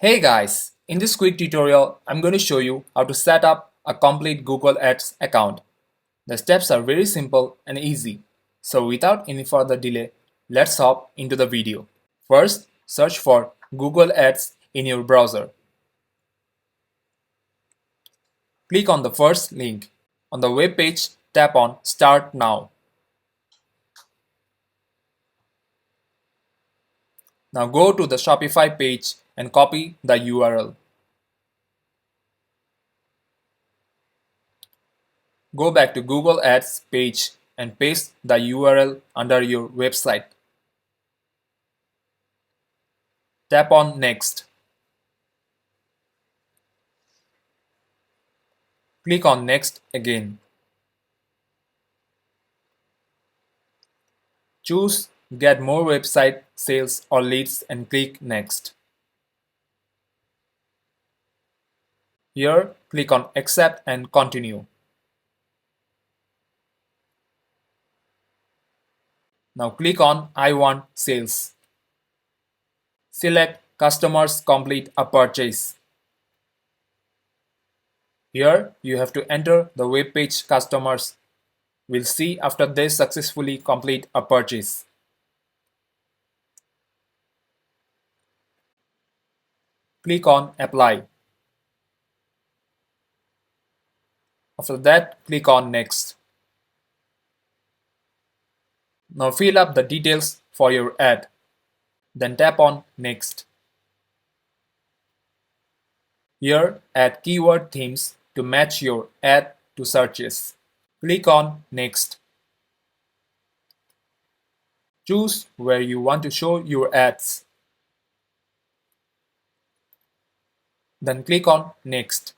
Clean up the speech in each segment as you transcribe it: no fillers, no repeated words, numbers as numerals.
Hey guys, in this quick tutorial, I'm going to show you how to set up a complete Google Ads account. The steps are very simple and easy. So without any further delay, let's hop into the video. First, search for Google Ads in your browser. Click on the first link. On the web page, tap on Start Now. Now go to the Shopify page and copy the URL. Go back to Google Ads page and paste the URL under your website. Tap on Next. Click on Next again. Choose Get More Website Sales or Leads and click Next. Here, click on Accept and Continue. Now click on I want sales. Select Customers complete a purchase. Here, you have to enter the web page customers will see after they successfully complete a purchase. Click on Apply. After that, click on Next. Now fill up the details for your ad. Then tap on Next. Here, add keyword themes to match your ad to searches. Click on Next. Choose where you want to show your ads. Then click on Next.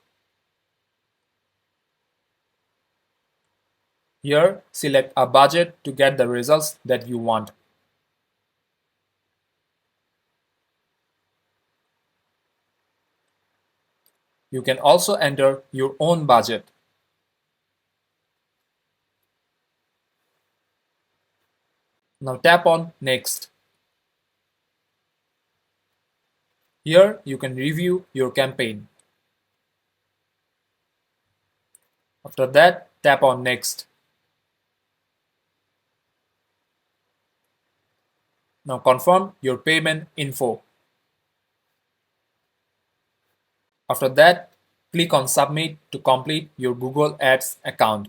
Here, select a budget to get the results that you want. You can also enter your own budget. Now tap on Next. Here you can review your campaign. After that, tap on Next. Now confirm your payment info. After that, click on Submit to complete your Google Ads account.